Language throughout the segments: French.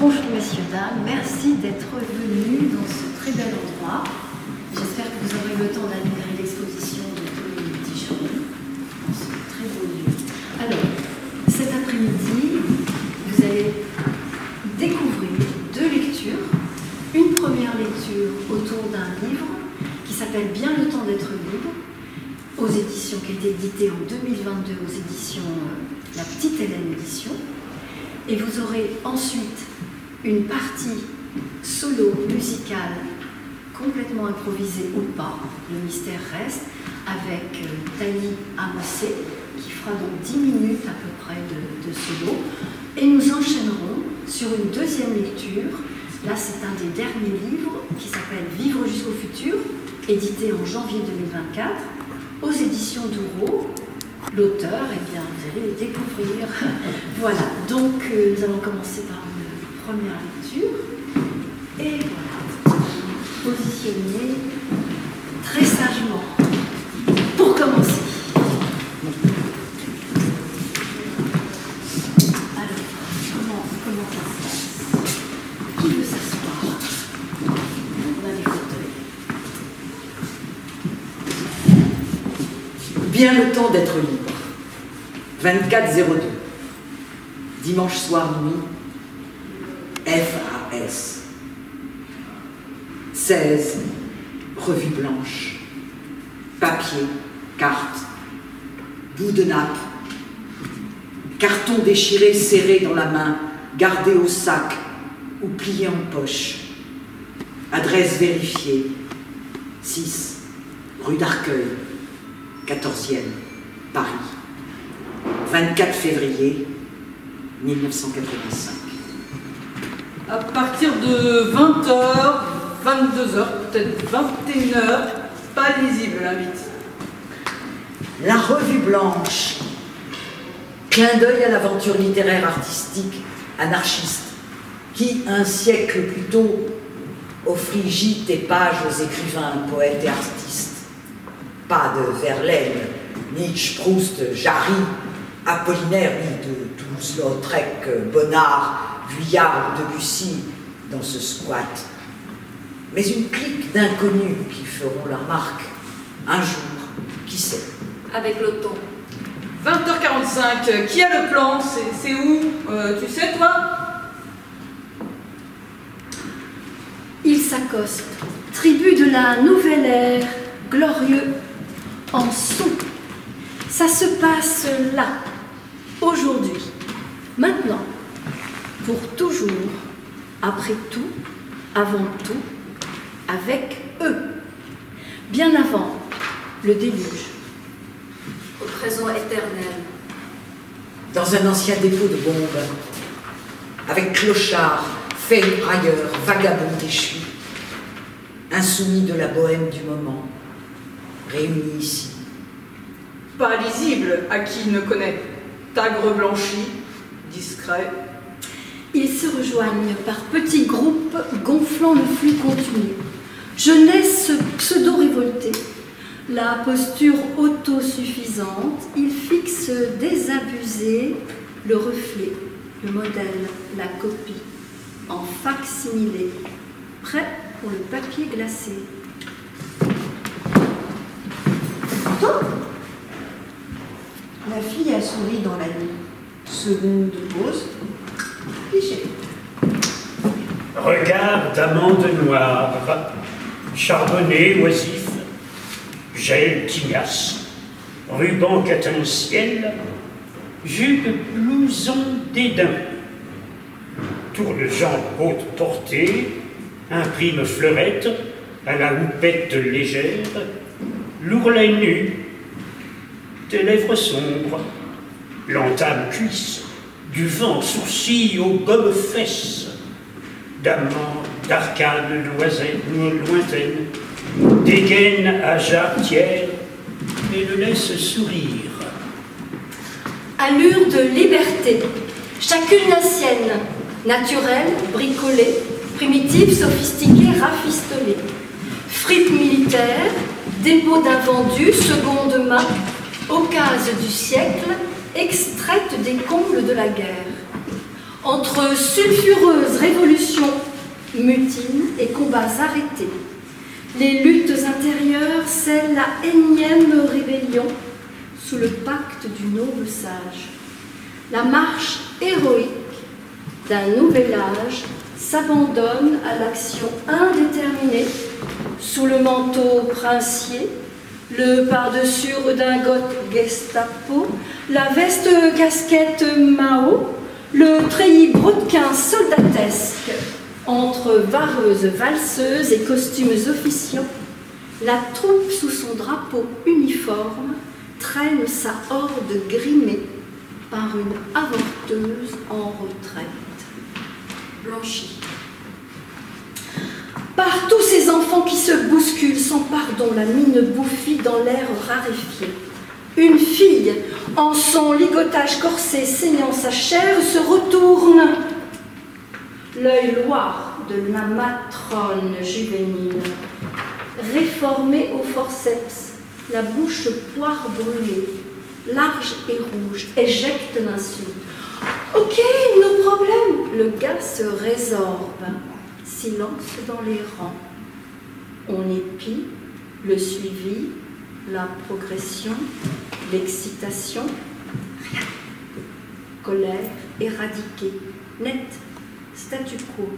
Bonjour messieurs, dames, merci d'être venus dans ce très bel endroit. J'espère que vous aurez le temps d'admirer l'exposition de Dominique Ticheron dans ce très beau lieu. Alors, cet après-midi, vous allez découvrir deux lectures. Une première lecture autour d'un livre qui s'appelle Bien le temps d'être libre, aux éditions, qui a été édité en 2022 aux éditions La Petite Hélène Édition. Et vous aurez ensuite une partie solo musicale complètement improvisée ou pas, le mystère reste, avec Tani Amossé, qui fera donc 10 minutes à peu près de solo. Et nous enchaînerons sur une deuxième lecture. Là, c'est un des derniers livres qui s'appelle Vivre jusqu'au futur, édité en janvier 2024, aux éditions Douro. L'auteur, eh bien, vous allez le découvrir. Voilà, donc nous allons commencer par une première lecture. Et voilà, positionner très sagement pour commencer. Alors, comment ça se passe? Qui veut s'asseoir? On a des fauteuils. Bien le temps d'être libre. 24-02. Dimanche soir nuit. FAS. 16. Revue blanche. Papier. Carte. Bout de nappe. Carton déchiré serré dans la main, gardé au sac ou plié en poche. Adresse vérifiée. 6. Rue d'Arcueil. 14e, Paris, 24 février 1985. À partir de 20h, 22h, peut-être 21h, pas lisible l'invite. La Revue blanche, clin d'œil à l'aventure littéraire artistique anarchiste qui, un siècle plus tôt, offrit gîtes et pages aux écrivains, poètes et artistes. Pas de Verlaine, Nietzsche, Proust, Jarry, Apollinaire, ni de Toulouse-Lautrec, Bonnard, Vuillard ou Debussy dans ce squat. Mais une clique d'inconnus qui feront leur marque un jour, qui sait. Avec l'automne. 20h45, qui a le plan? C'est où? Tu sais toi? Il s'accoste, tribu de la nouvelle ère, glorieux en sous. Ça se passe là, aujourd'hui, maintenant, pour toujours, après tout, avant tout, avec eux. Bien avant le déluge, au présent éternel. Dans un ancien dépôt de bombes, avec clochards, ferrailleurs, vagabonds déchus, insoumis de la bohème du moment, réunis ici. Pas lisible à qui ne connaît. Tagre blanchi, discret. Ils se rejoignent par petits groupes gonflant le flux continu. Jeunesse pseudo-révoltée. La posture autosuffisante, ils fixent désabusé le reflet, le modèle, la copie, en fac-similé, prêt pour le papier glacé. La fille a souri dans la nuit. Seconde pause. Cliché. Regard d'amande noire, charbonné oisif, gel tignasse, ruban catin-ciel, jupe blouson dédain, tourne-jambe haute portée, imprime fleurette à la houppette légère, l'ourlet nu, tes lèvres sombres, l'entame cuisse, du vent sourcil aux gommes fesses, d'amants, d'arcades lointaines, dégaine à jarretière et le laisse sourire. Allure de liberté, chacune la sienne, naturelle, bricolée, primitive, sophistiquée, rafistolée. Fripe militaire, dépôt d'invendus, seconde main, occasion du siècle, extraite des combles de la guerre. Entre sulfureuses révolutions, mutines et combats arrêtés, les luttes intérieures scellent la énième rébellion sous le pacte du noble sage. La marche héroïque d'un nouvel âge s'abandonne à l'action indéterminée sous le manteau princier, le par-dessus redingote Gestapo, la veste casquette Mao, le treillis brodequin soldatesque. Entre vareuses valseuses et costumes officiants, la troupe sous son drapeau uniforme traîne sa horde grimée par une avorteuse en retraite, blanchie. Par tous ces enfants qui se bousculent sans pardon, la mine bouffie dans l'air raréfié. Une fille, en son ligotage corsé saignant sa chair, se retourne. L'œil loir de la matrone juvénile, réformée au forceps, la bouche poire brûlée, large et rouge, éjecte l'insulte. Ok, nos problèmes. Le gars se résorbe. Silence dans les rangs. On épie le suivi, la progression, l'excitation. Rien. Colère éradiquée, net, statu quo.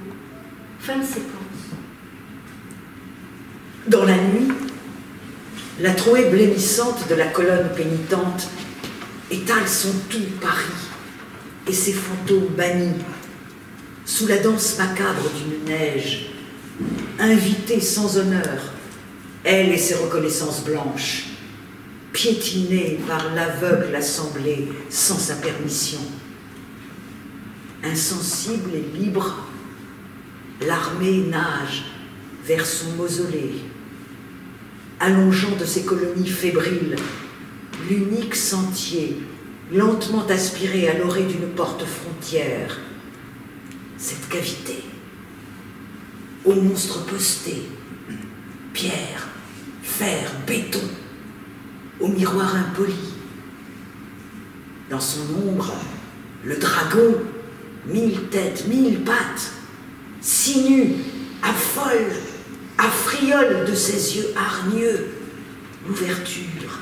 Fin de séquence. Dans la nuit, la trouée blêmissante de la colonne pénitente étale son tout Paris et ses fantômes bannis sous la danse macabre d'une neige, invitée sans honneur, elle et ses reconnaissances blanches, piétinées par l'aveugle assemblée sans sa permission. Insensible et libre, l'armée nage vers son mausolée, allongeant de ses colonies fébriles l'unique sentier lentement aspiré à l'orée d'une porte frontière. Cette cavité, aux monstres postés, pierre, fer, béton, au miroir impoli. Dans son ombre, le dragon, 1000 têtes, 1000 pattes, sinue, affole, affriole de ses yeux hargneux, l'ouverture,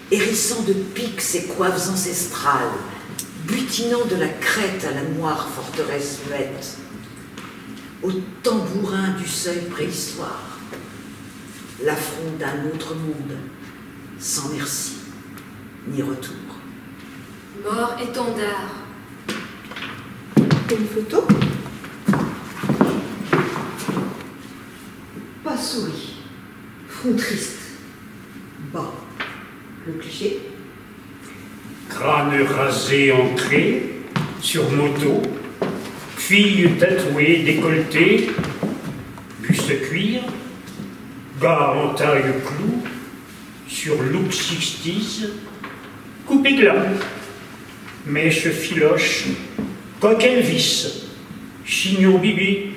hérissant de piques ses coiffes ancestrales, butinant de la crête à la noire forteresse muette, au tambourin du seuil préhistoire, l'affront d'un autre monde, sans merci ni retour. Mort étendard. Une photo. Pas souris, front triste, bas, le cliché. Crâne rasé ancré, sur moto, fille tatouée, décolletée, buste cuir, gars en taille clou, sur look 60s, coupe éclat, mèche filoche, coq Elvis, chignon bibi,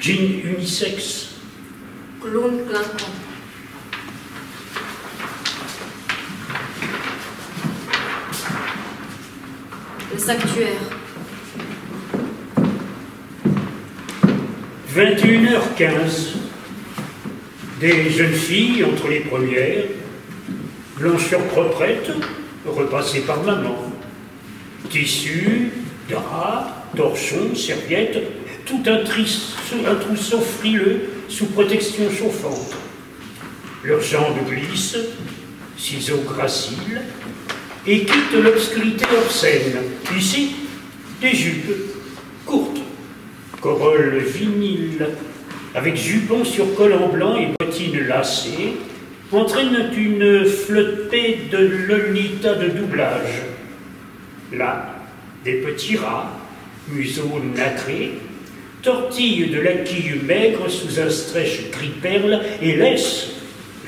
jean unisexe. Clown clinquant. Le sanctuaire. 21h15. Des jeunes filles entre les premières, blancheur proprette, repassée par maman. Tissu, drap, torchon, serviette, tout un trousseau frileux sous protection chauffante. Leurs jambes glissent, ciseaux graciles, et quittent l'obscurité obscène. Ici, des jupes courtes, corolle vinyle, avec jupons sur collant blanc et bottines lacées, entraînent une flotée de lolita de doublage. Là, des petits rats, museaux nacrés, tortillent de la quille maigre sous un stretch gris-perle et laissent,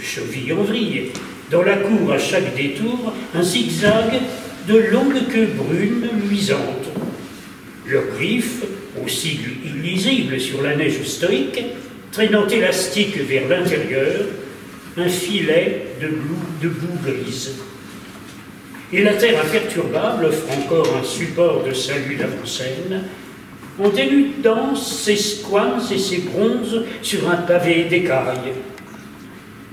cheville en vrille, dans la cour à chaque détour, un zigzag de longues queues brunes luisantes. Leurs griffes, aux sigles illisibles sur la neige stoïque, traînant élastique vers l'intérieur, un filet de boue grise. et la terre imperturbable offre encore un support de salut d'avant-scène, en des luttes denses, ses squames et ses bronzes sur un pavé d'écailles.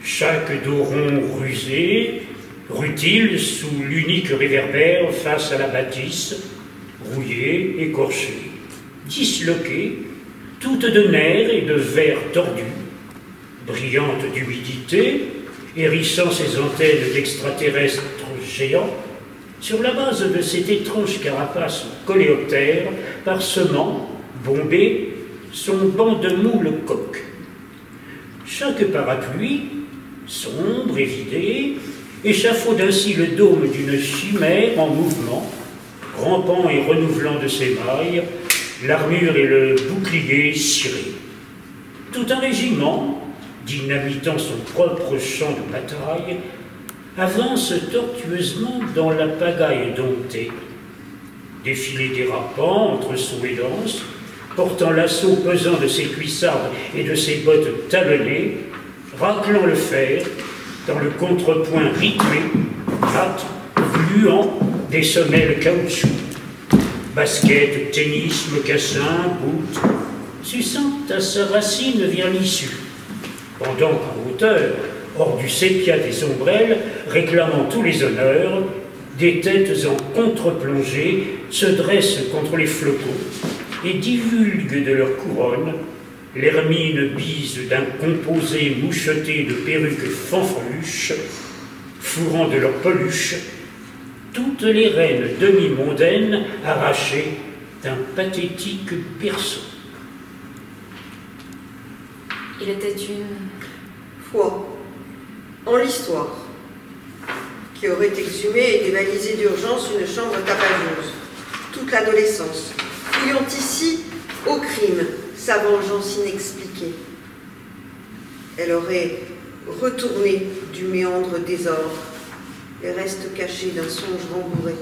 Chaque dos rond rusé, rutile sous l'unique réverbère face à la bâtisse, rouillée, écorchée, disloquée, toute de nerfs et de verre tordus, brillante d'humidité, hérissant ses antennes d'extraterrestres géants, sur la base de cette étrange carapace coléoptère, parsemant, bombé, son banc de moules coques. Chaque parapluie, sombre et vidé, échafaude ainsi le dôme d'une chimère en mouvement, rampant et renouvelant de ses mailles, l'armure et le bouclier cirés. Tout un régiment, dynamitant son propre champ de bataille, avance tortueusement dans la pagaille domptée. Défilé dérapant entre sauts et danses, portant l'assaut pesant de ses cuissardes et de ses bottes talonnées, raclant le fer dans le contrepoint rythmé, hâte, gluant des semelles caoutchouc. Basket, tennis, mocassin, boot, suçant à sa racine vers l'issue, pendant qu'en hauteur, hors du sépia des ombrelles, réclamant tous les honneurs, des têtes en contre-plongée se dressent contre les flocons et divulguent de leur couronne l'hermine bise d'un composé moucheté de perruques fanfreluches, fourrant de leur peluche toutes les reines demi-mondaines arrachées d'un pathétique berceau. Il était une foi en l'histoire, qui aurait exhumé et dévalisé d'urgence une chambre tapageuse, toute l'adolescence, fouillant ici au crime, sa vengeance inexpliquée. Elle aurait retourné du méandre désordre, les restes cachés d'un songe rembourré,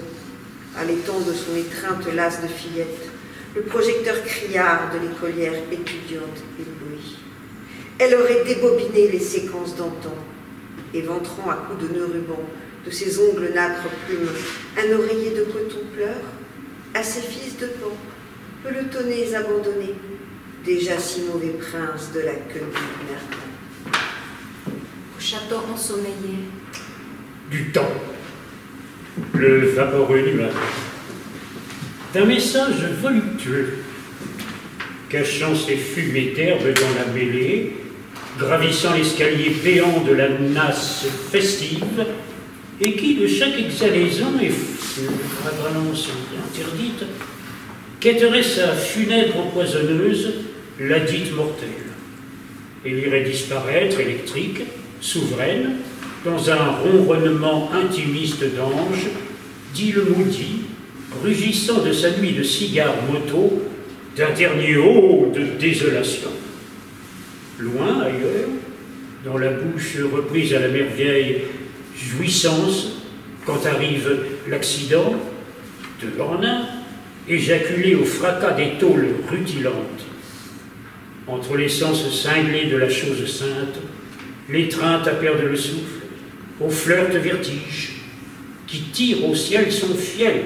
à l'étang de son étreinte lasse de fillette, le projecteur criard de l'écolière étudiante éblouie. Elle aurait débobiné les séquences d'antan, éventrant à coups de nœuds ruban de ses ongles nacre plumes un oreiller de coton pleur à ses fils de pan, pelotonnés abandonnés, déjà si mauvais princes de la queue du mercan. au château ensommeillé. Du temps, le vaporeux nuage, d'un message voluptueux, cachant ses fumées d'herbe dans la mêlée, gravissant l'escalier béant de la nasse festive, et qui, de chaque exhalaison et fragrance interdite, quêterait sa funèbre empoisonneuse, la dite mortelle, et l'irait disparaître électrique, souveraine, dans un ronronnement intimiste d'ange, dit le maudit, rugissant de sa nuit de cigare moto, d'un dernier oh de désolation. Loin ailleurs, dans la bouche reprise à la merveille jouissance, quand arrive l'accident, deux en un, éjaculé au fracas des tôles rutilantes. Entre l'essence cinglée de la chose sainte, l'étreinte à perdre le souffle, au flirt vertige, qui tire au ciel son fiel,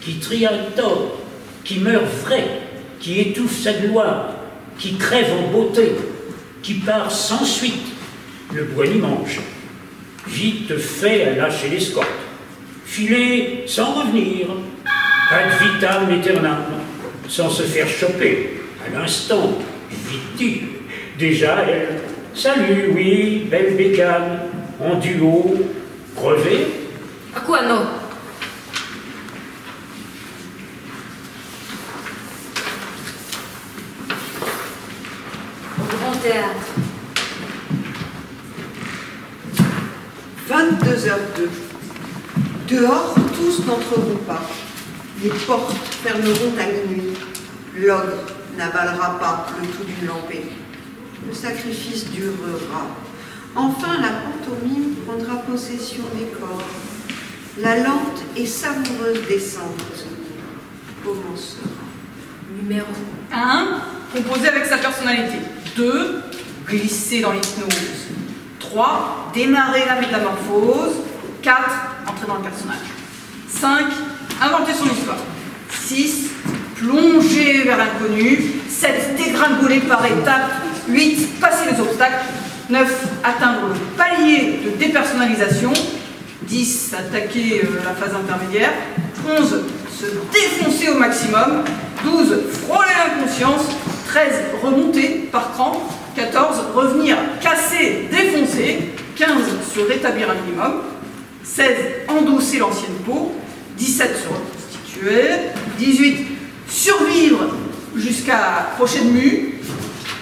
qui trie à tort, qui meurt vrai, qui étouffe sa gloire, qui crève en beauté, qui part sans suite, le bois n'y mange, vite fait à lâcher l'escorte, filer sans revenir, ad vitam aeternam, sans se faire choper, à l'instant, vite dit, déjà elle, salut, oui, belle bécane, en duo, crevé. À quoi non? Au grand théâtre. 22h02. Dehors, tous n'entreront pas. Les portes fermeront à minuit. L'ogre n'avalera pas le tout d'une lampée. Le sacrifice durera. Enfin, la pantomime prendra possession des corps. La lente et savoureuse descente commencera. Numéro 1. Composer avec sa personnalité. 2. Glisser dans l'hypnose. 3. Démarrer la métamorphose. 4. Entrer dans le personnage. 5. Inventer son histoire. 6. Plonger vers l'inconnu. 7. Dégringoler par étapes. 8. Passer les obstacles. 9. Atteindre le palier de dépersonnalisation. 10. Attaquer la phase intermédiaire. 11. Se défoncer au maximum. 12. Frôler l'inconscience. 13. Remonter par cran. 14. Revenir casser, défoncer. 15. Se rétablir un minimum. 16. Endosser l'ancienne peau. 17. Se reconstituer. 18. Survivre jusqu'à prochaine mue.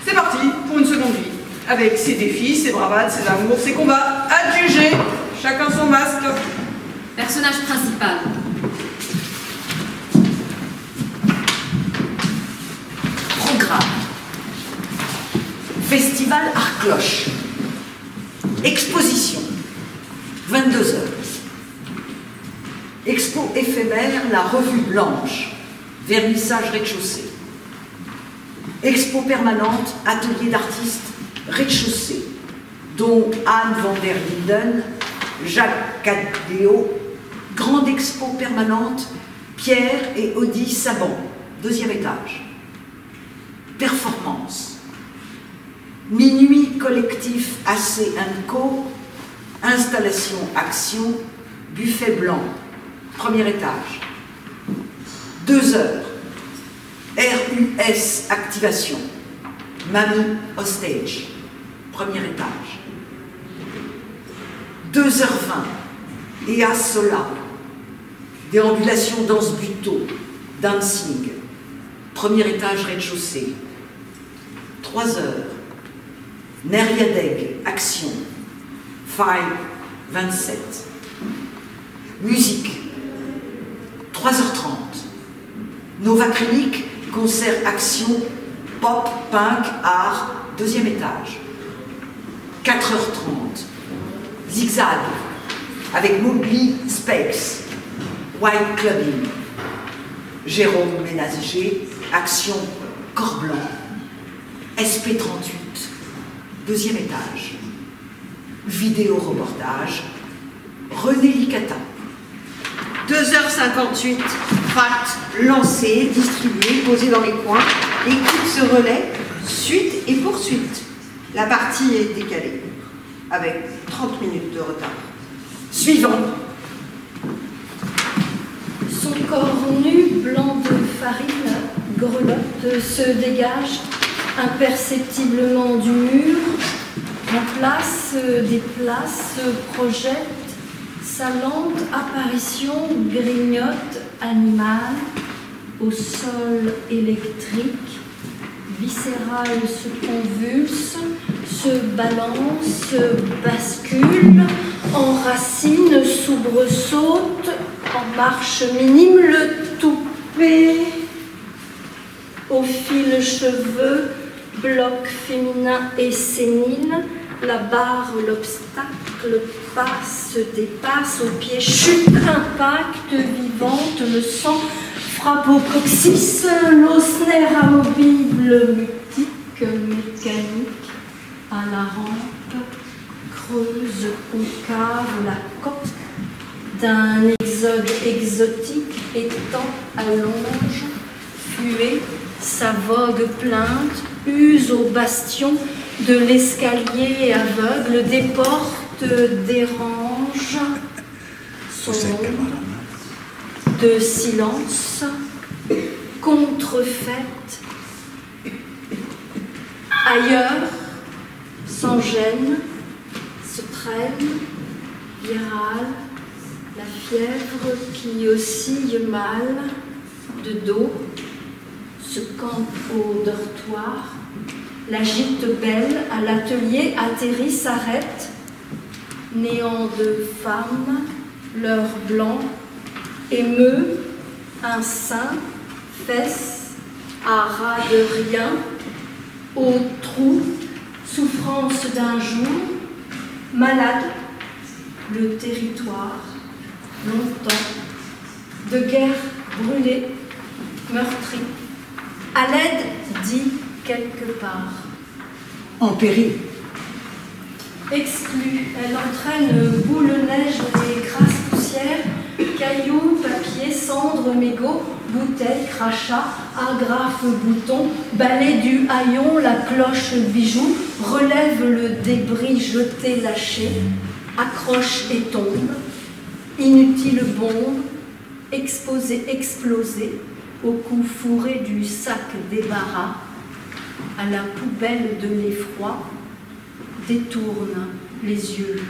C'est parti pour une seconde vie. Avec ses défis, ses bravades, ses amours, ses combats. Adjugés. Chacun son masque. Personnage principal. Programme. Festival Arcloche. Exposition. 22h. Expo éphémère, la Revue Blanche. Vernissage rez-de-chaussée. Expo permanente, atelier d'artistes rez-de-chaussée, dont Anne van der Linden, Jacques Cadéo. Grande expo permanente, Pierre et Audi Saban, 2e étage. Performance. Minuit collectif AC & Co. Installation Action, buffet blanc, 1er étage. 2 heures. RUS Activation, Mamie Hostage, 1er étage. 2h20. Ea Sola, déambulation danse buto, dancing, 1er étage rez-de-chaussée. 3 heures. Neriadeg, action, file 27. Musique, 3h30. Nova Clinique, concert action, pop, punk, art, 2e étage. 4h30. Zigzag, avec Mowgli Space, White Clubbing. Jérôme Ménager, action, corps blanc. SP38, 2e étage. Vidéo reportage, René Licata. 2h58, pâte lancée, distribuée, posée dans les coins. Équipe se relaie, suite et poursuite. La partie est décalée, avec 30 minutes de retard. Suivant. Son corps nu, blanc de farine, grelotte, se dégage imperceptiblement du mur, remplace, déplace, projette sa lente apparition, grignote animale au sol électrique, viscéral se convulse, se balance, bascule, enracine, soubresaute, en marche minime, le toupet au fil cheveux, bloc féminin et sénile, la barre, l'obstacle passe, dépasse, au pied chute, impact, vivante, le sang frappe au coccyx, l'os nerf amovible, mutique, mécanique, à la rampe, creuse, concave, la coque d'un exode exotique, étend, allonge, fluet, sa vogue plainte, use au bastion de l'escalier aveugle, déporte, dérange, son ombre de silence, contrefaite, ailleurs, sans gêne, se traîne, virale, la fièvre qui oscille mal, de dos, se campe au dortoir, l'agite belle, à l'atelier, atterrit, s'arrête, néant de femmes, leur blanc, émeut, un sein, fesse, à ras de rien, au trou, souffrance d'un jour, malade, le territoire, longtemps, de guerre brûlée, meurtrie, à l'aide dit quelque part. En péril. Exclue, elle entraîne boule neige des grasses poussières qui Cailloux, papier, cendres, mégots, bouteilles, crachats, agrafes, boutons, balai du haillon, la cloche, bijou, relève le débris jeté, lâché, accroche et tombe, inutile bombe, exposé, explosé, au cou fourré du sac débarras, à la poubelle de l'effroi, détourne les yeux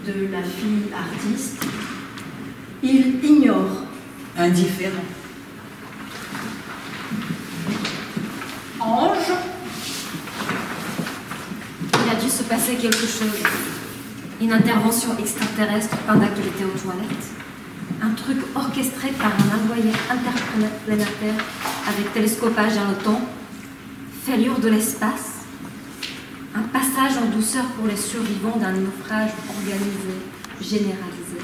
de la fille artiste. Il ignore. Indifférent. Ange. Il a dû se passer quelque chose. Une intervention extraterrestre pendant qu'il était aux toilettes. Un truc orchestré par un envoyé interplanétaire avec télescopage dans le temps. Fêlure de l'espace. Un passage en douceur pour les survivants d'un naufrage organisé, généralisé.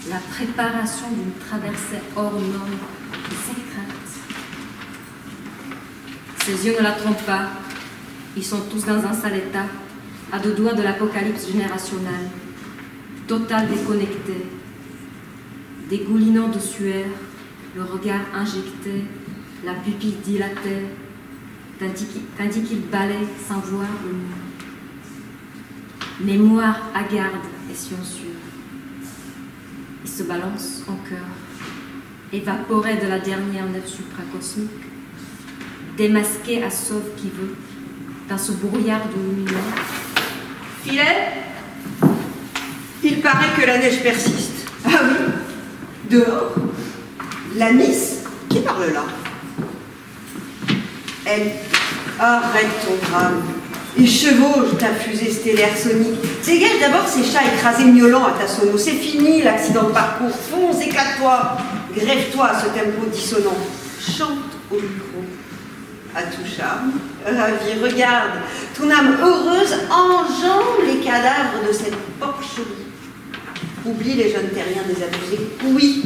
La préparation d'une traversée hors norme et secrète. Ses yeux ne la trompent pas. Ils sont tous dans un sale état, à deux doigts de l'apocalypse générationnelle. Total déconnecté. Dégoulinant de sueur, le regard injecté, la pupille dilatée, tandis qu'il balaye sans voir le monde. Mémoire hagarde et silencieuse. Il se balance en cœur, évaporé de la dernière nef supracosmique, démasqué à sauve qui veut, dans ce brouillard de lumière. Filet. Il paraît que la neige persiste. Ah oui? Dehors? La Miss? Qui parle là? Elle. Arrête ton drame. Et chevauche ta fusée stellaire sonique. Dégage d'abord ces chats écrasés miaulants à ta sono. C'est fini l'accident de parcours. Fonce, éclate-toi. Grève-toi à ce tempo dissonant. Chante au micro. À tout charme, ravi, regarde. Ton âme heureuse enjambe les cadavres de cette porcherie. Oublie les jeunes terriens désabusés. Oui,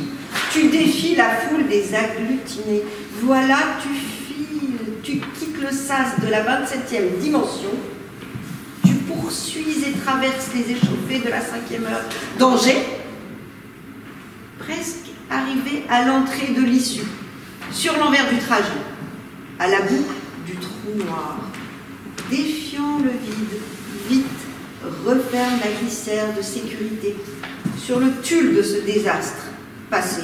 tu défies la foule des agglutinés. Voilà, tu files, tu quittes le sas de la 27e dimension. Tu poursuis et traverses les échauffés de la 5e heure. Danger? Presque arrivé à l'entrée de l'issue, sur l'envers du trajet, à la boucle du trou noir. Défiant le vide, vite, referme la glissière de sécurité sur le tulle de ce désastre, passé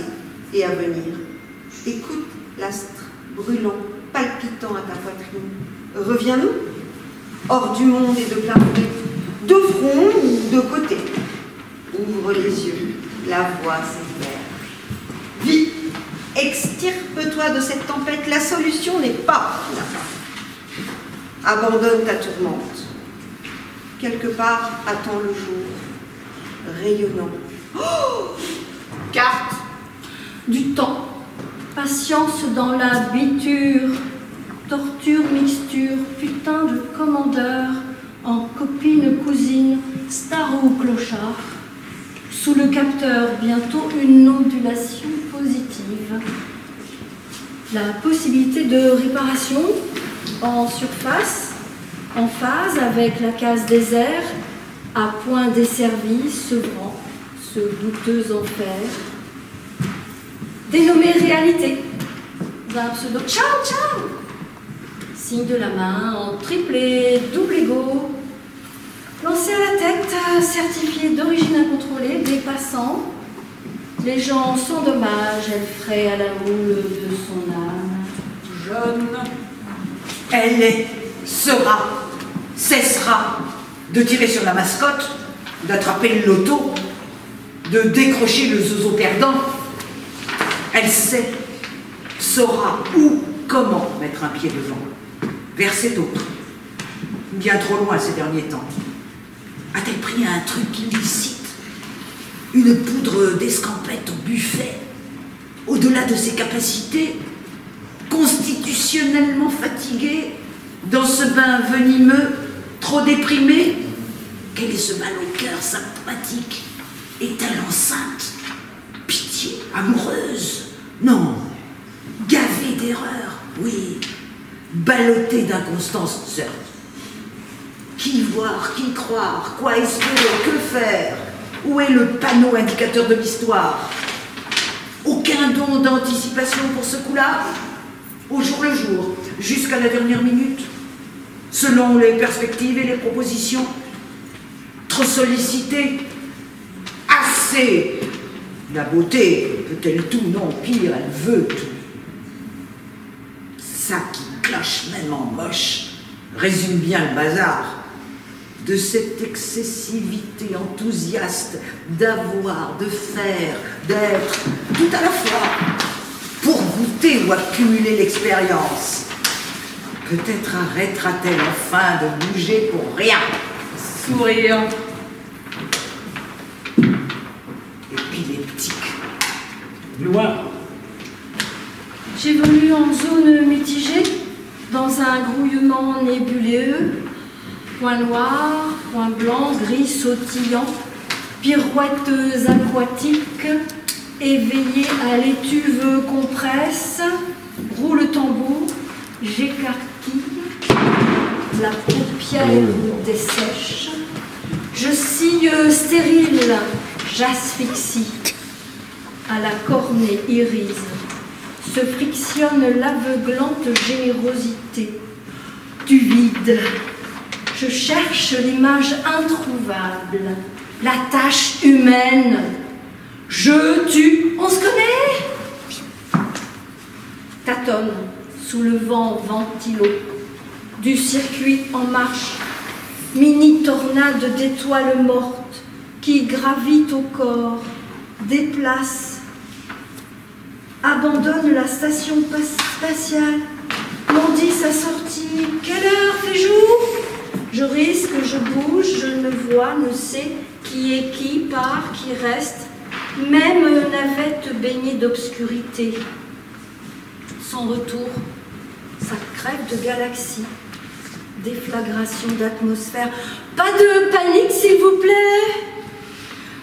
et à venir. Écoute l'astre brûlant, palpitant à ta poitrine. Reviens-nous, hors du monde et de plein fouet, de front ou de côté. Ouvre les yeux, la voix s'éclaire. Vis, extirpe-toi de cette tempête, la solution n'est pas là-bas. Abandonne ta tourmente. Quelque part, attends le jour, rayonnant. Oh! Carte. Du temps, patience dans la biture, torture, mixture, putain de commandeur, en copine, cousine, star ou clochard. Sous le capteur, bientôt une ondulation positive. La possibilité de réparation en surface, en phase avec la case désert, à point desservi, sevrant ce douteux enfer. Dénommé réalité d'un pseudo ciao ciao, signe de la main en triplé, double égo, lancé à la tête, certifié d'origine incontrôlée, dépassant, les gens sans dommage, elle ferait à la moule de son âme. Jeune. Elle est, sera, cessera de tirer sur la mascotte, d'attraper le loto, de décrocher le zozo perdant. Elle sait, saura où, comment mettre un pied devant, verser d'autres. Bien trop loin ces derniers temps. A-t-elle pris un truc illicite? Une poudre d'escampette au buffet? Au-delà de ses capacités, constitutionnellement fatiguée, dans ce bain venimeux, trop déprimée? Quel est ce mal au cœur symptomatique? Est-elle enceinte? Pitié, amoureuse? Non. Gavée d'erreur? Oui. Ballottée d'inconstance, certes. Qui voir, qui croire, quoi espérer, que faire? Où est le panneau indicateur de l'histoire? Aucun don d'anticipation pour ce coup-là. Au jour le jour, jusqu'à la dernière minute, selon les perspectives et les propositions. Trop sollicité. Assez. La beauté peut-elle tout? Non, pire, elle veut tout. Ça qui cloche même en moche résume bien le bazar de cette excessivité enthousiaste d'avoir, de faire, d'être, tout à la fois, pour goûter ou accumuler l'expérience. Peut-être arrêtera-t-elle enfin de bouger pour rien. Sourire. Épileptique. Noir. J'évolue en zone mitigée, dans un grouillement nébuleux, point noir, point blanc, gris sautillant, pirouettes aquatiques, éveillées à l'étuve compresse, roule tambour, j'écarquille, la paupière dessèche, je scie stérile, j'asphyxie, à la cornée irise, se frictionne l'aveuglante générosité du vide. Je cherche l'image introuvable, la tâche humaine. Je tue, on se connaît. Tâtonne sous le vent ventilo du circuit en marche, mini tornade d'étoiles mortes qui gravitent au corps, déplace, abandonne la station spatiale, m'en dit sa sortie. Quelle heure fait jour? Je risque, je bouge, je ne vois, ne sais qui est qui, part, qui reste, même navette baignée d'obscurité. Son retour, ça crève de galaxies, déflagration d'atmosphère. Pas de panique, s'il vous plaît.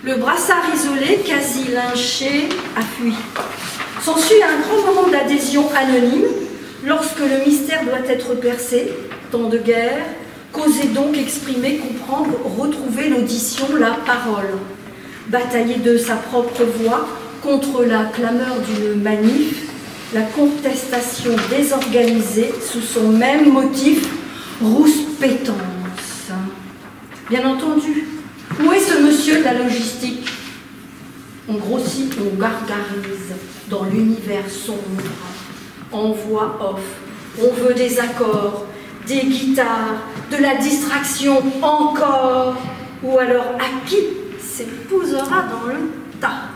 Le brassard isolé, quasi lynché, a fui. S'ensuit un grand moment d'adhésion anonyme, lorsque le mystère doit être percé, temps de guerre, causer donc, exprimer, comprendre, retrouver l'audition, la parole. Batailler de sa propre voix contre la clameur d'une manif, la contestation désorganisée sous son même motif, rouspétance. Bien entendu, où est ce monsieur de la logistique? On grossit, on gargarise dans l'univers sombre, en voix off. On veut des accords, des guitares, de la distraction encore, ou alors à qui s'épousera dans le tas.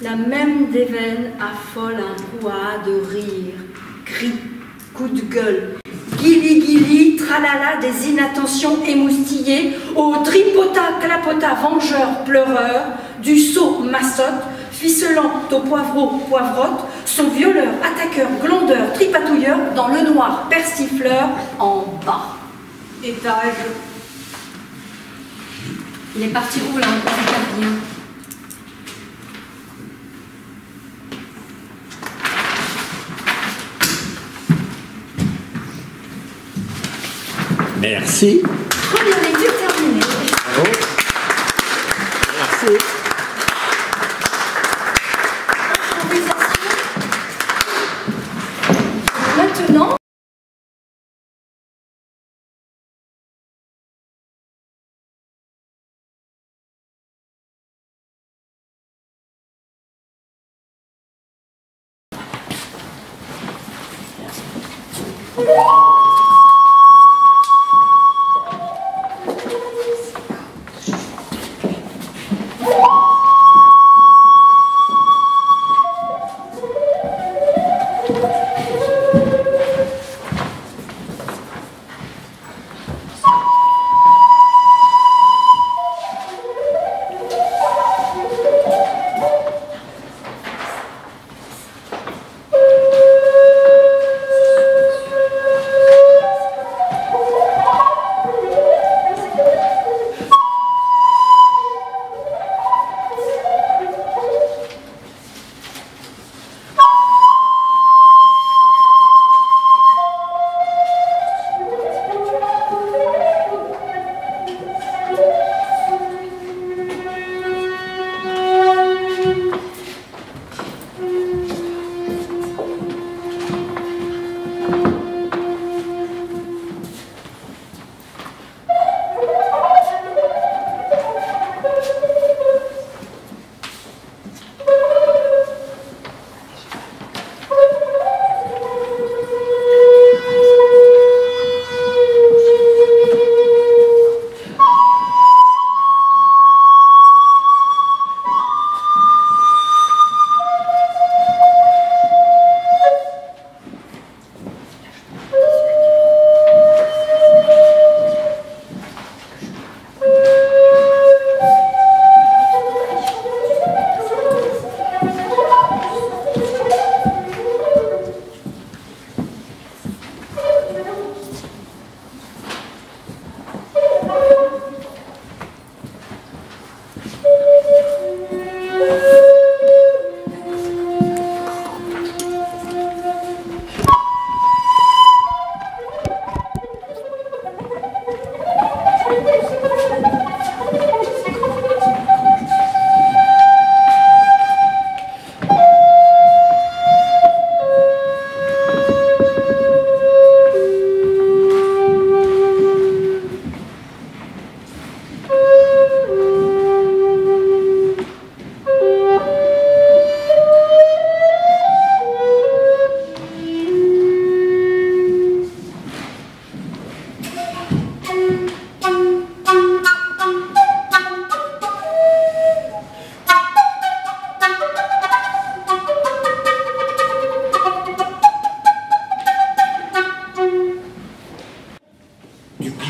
La même déveine affole un brouhaha de rire, cris, coups de gueule, guili-guili, tralala des inattentions émoustillées, au tripota, clapota, vengeur, pleureur, du sot massotte, ficelant au poivreau, poivrotte, son violeur, attaqueur, glandeur, tripatouilleur, dans le noir persifleur, en bas. Étage. Il est parti où là, on bien. Merci. Première lecture terminée. Bravo. Merci. Maintenant,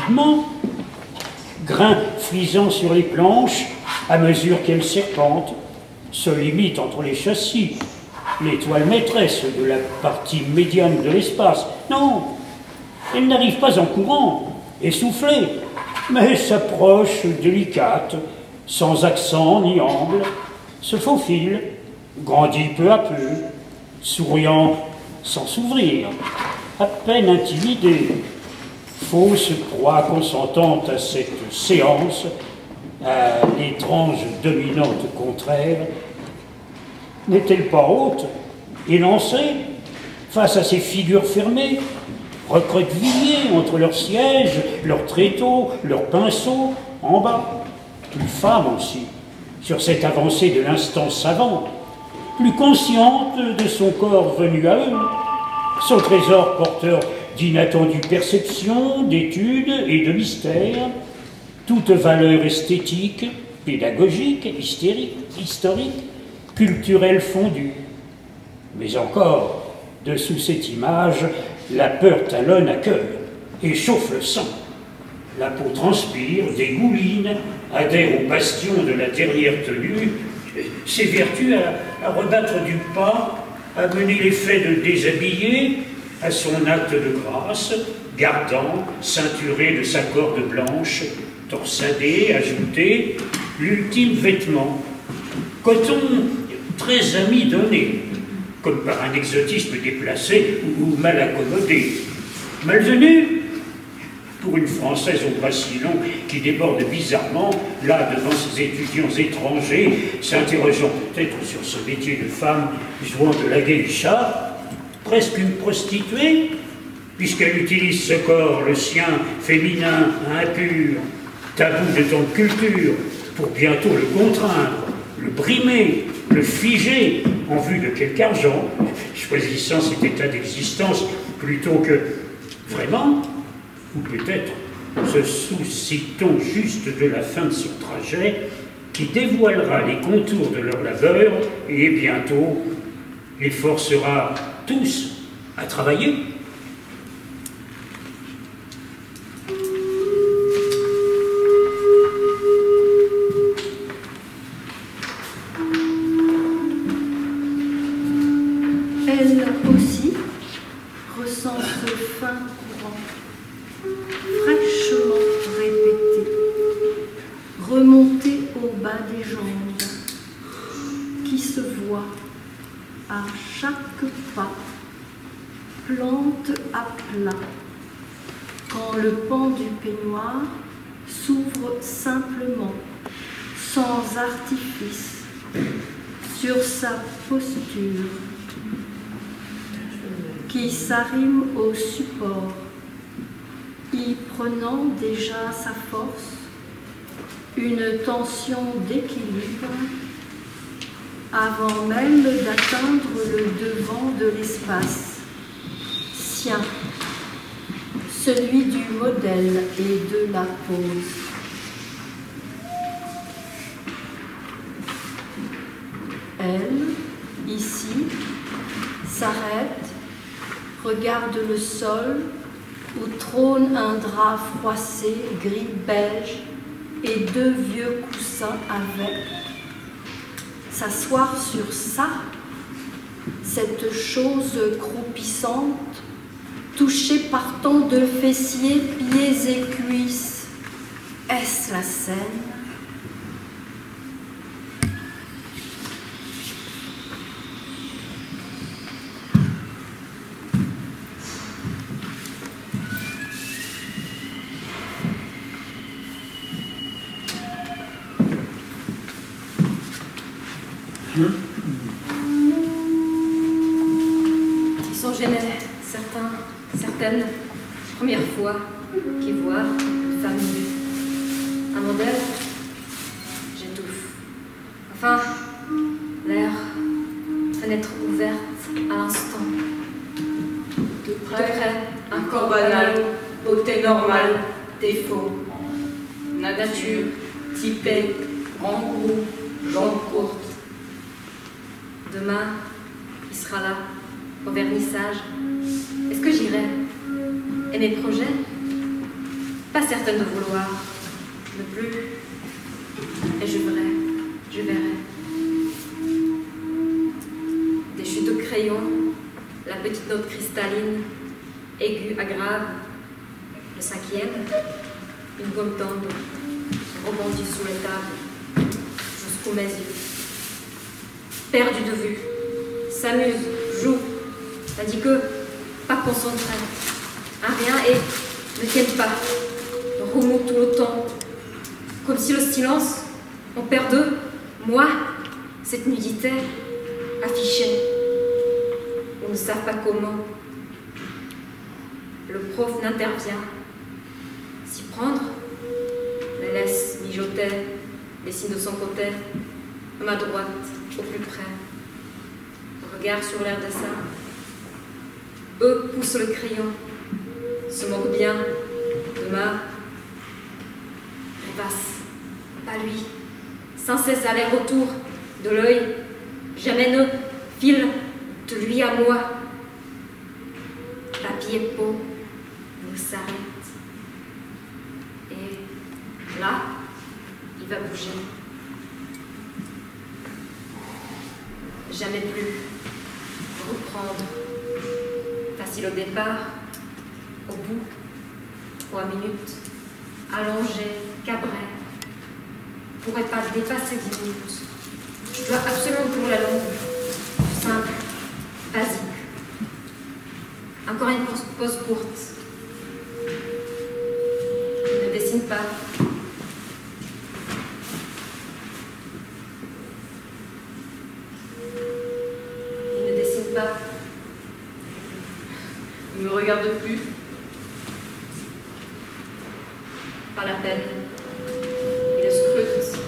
rapidement, grains frisant sur les planches à mesure qu'elles serpentent, se limitent entre les châssis, l'étoile maîtresse de la partie médiane de l'espace. Non, elle n'arrive pas en courant, essoufflée, mais s'approche délicate, sans accent ni angle, se faufile, grandit peu à peu, souriant sans s'ouvrir, à peine intimidée, fausse proie consentante à cette séance, à l'étrange dominante contraire. N'est-elle pas haute, élancée, face à ces figures fermées, recroquevillées entre leurs sièges, leurs tréteaux, leurs pinceaux, en bas, plus femme aussi, sur cette avancée de l'instant savant, plus consciente de son corps venu à eux, son trésor porteur d'inattendues perceptions, d'études et de mystères, toute valeur esthétique, pédagogique, historique, culturelle fondue. Mais encore, dessous cette image, la peur talonne à cœur et chauffe le sang. La peau transpire, dégouline, adhère au bastion de la dernière tenue, s'évertue à rebattre du pas, à mener l'effet de déshabiller, à son acte de grâce, gardant, ceinturé de sa corde blanche, torsadé, ajouté, l'ultime vêtement, coton très amidonné, comme par un exotisme déplacé ou mal accommodé. Malvenu pour une Française au bras si long qui déborde bizarrement, là devant ses étudiants étrangers, s'interrogeant peut-être sur ce métier de femme jouant de la geisha, presque une prostituée, puisqu'elle utilise ce corps, le sien, féminin, impur, tabou de ton culture, pour bientôt le contraindre, le brimer, le figer en vue de quelque argent, choisissant cet état d'existence plutôt que vraiment, ou peut-être se soucie-t-on juste de la fin de son trajet qui dévoilera les contours de leur labeur et bientôt les forcera tous à travailler. Elle aussi ressent ce fin courant, fraîchement répété, remonté au bas des jambes, qui se voit à chaque pas, plante à plat, quand le pan du peignoir s'ouvre simplement, sans artifice, sur sa posture, qui s'arrime au support, y prenant déjà sa force, une tension d'équilibre, avant même d'atteindre le devant de l'espace, sien, celui du modèle et de la pose. Elle, ici, s'arrête, regarde le sol où trône un drap froissé, gris-beige et deux vieux coussins avec. S'asseoir sur ça, cette chose croupissante, touchée par tant de fessiers, pieds et cuisses, est-ce la scène ? Ils sont gênés, certaines, première fois qui voient une femme nue. Un modèle, j'étouffe. Enfin, l'air, fenêtre ouverte à l'instant. De près, un corps banal, beauté normale, défaut. Nature, typée, en gros, jambes courtes. Demain, il sera là, au vernissage. Est-ce que j'irai? Et mes projets? Pas certaine de vouloir. Ne plus. Et je verrai. Des chutes de crayon, la petite note cristalline, aiguë à grave, le cinquième, une gomme tendre, rebondie sous les tables, jusqu'aux mes yeux. Perdu de vue, s'amuse, joue, tandis que, pas concentré, un rien et ne tienne pas, remue tout le temps, comme si le silence, en perd deux, moi, cette nudité, affichée, on ne sait pas comment. Le prof n'intervient. S'y prendre, me laisse mijoter les signes de son côté, à ma droite, au plus près. Regard sur l'air dessin. Eux poussent le crayon, se moquent bien de ma rêvasse. Pas lui, sans cesse aller-retour de l'œil, jamais ne file de lui à moi. Papier peau nous s'arrête. Et là, il va bouger. Jamais plus reprendre. Facile au départ, au bout, 3 minutes, allongé, cabré. Pourrait pas dépasser 10 minutes. Je dois absolument pour la longue, simple, basique. Encore une pause courte. Il ne dessine pas. Il ne dessine pas. Il ne me regarde plus. Pas la peine. Il le scrute,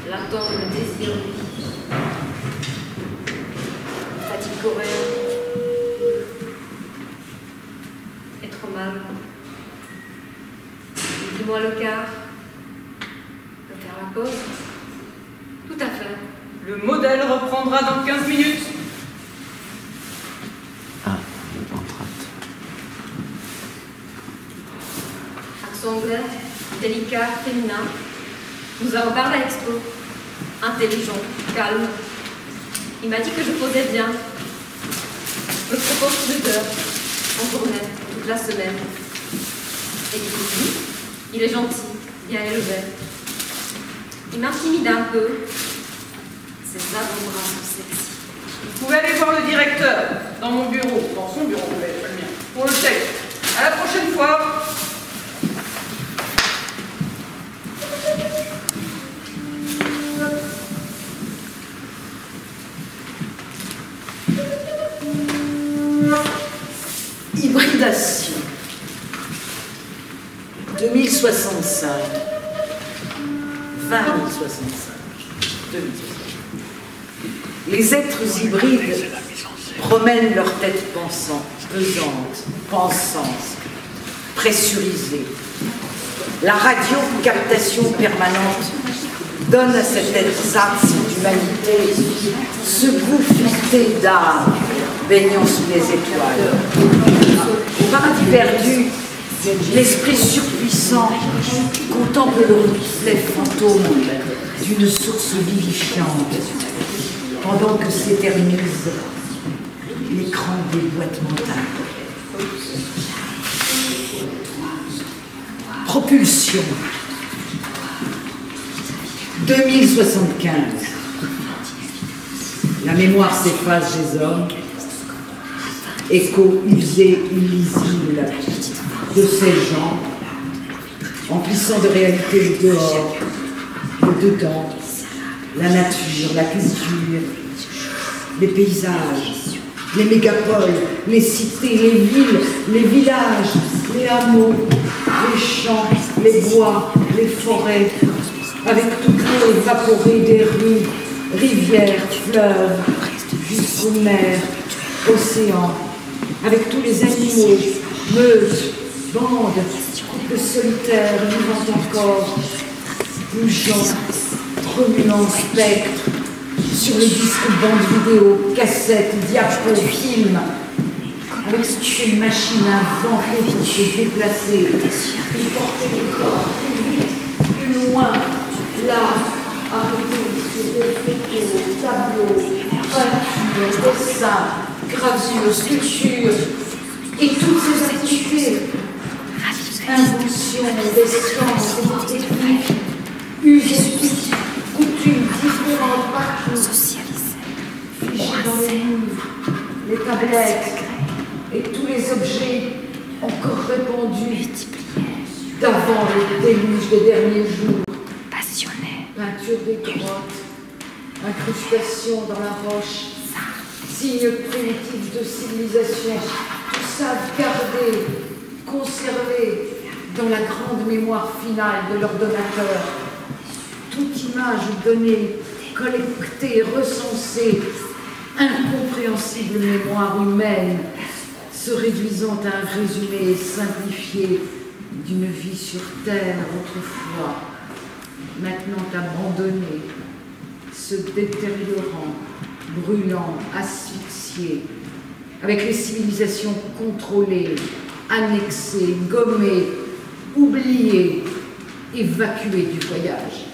l'attend, le désir, lui. Fatigue coréenne. Être mal. Dis-moi le quart. De faire la pause. Tout à fait. Le modèle reprendra dans 15 minutes. Accent anglais, délicat, féminin. Nous avons parlé à Expo. Intelligent, calme. Il m'a dit que je posais bien. Je me propose plus d'heures, en journée, toute la semaine. Et puis, il est gentil, bien élevé. Il m'intimide un peu. C'est ça mon bras sexy. Vous pouvez aller voir le directeur dans mon bureau, dans son bureau, vous l'avez pas le mien, pour le texte. À la prochaine fois. Hybridation. 2065. 2065. 2065. Les êtres hybrides promènent leur tête pensante, pesante, pensante, pressurisée. La radio-captation permanente donne à cet ersatz d'humanité ce goût futé d'âme baignant sous les étoiles. Au paradis perdu, l'esprit surpuissant contemple le reflet fantôme d'une source vivifiante, pendant que s'éternise l'écran des boîtes mentales. Propulsion. 2075. La mémoire s'efface des hommes. Écho usé, illisible de ces gens, emplissant de réalité le dehors, le dedans, la nature, la culture, les paysages, les mégapoles, les cités, les villes, les villages, les hameaux, les champs, les bois, les forêts, avec toute l'eau évaporée des rues, rivières, fleuves, jusqu'aux mers, océans, avec tous les animaux, meutes, bandes, de solitaires vivant encore, bougeant, remuant spectres, sur les disques bandes vidéo, cassettes, diapos, films, avec toutes ces machines inventées pour se déplacer, et porter le corps dessins, gravures, sculptures et toutes ces activités. Invention des sciences et des techniques, usages, coutumes différentes partout, figées dans les murs, les tablettes et tous les objets encore répandus d'avant le déluge des derniers jours. Peinture des grottes, incrustation dans la roche, signes primitifs de civilisation, tout ça gardé, conservé dans la grande mémoire finale de l'ordonnateur. Toute image donnée, collectée, recensée, incompréhensible mémoire humaine, se réduisant à un résumé simplifié d'une vie sur terre autrefois, maintenant abandonnée, se détériorant, brûlant, asphyxiée, avec les civilisations contrôlées, annexées, gommées, oubliées, évacuées du voyage.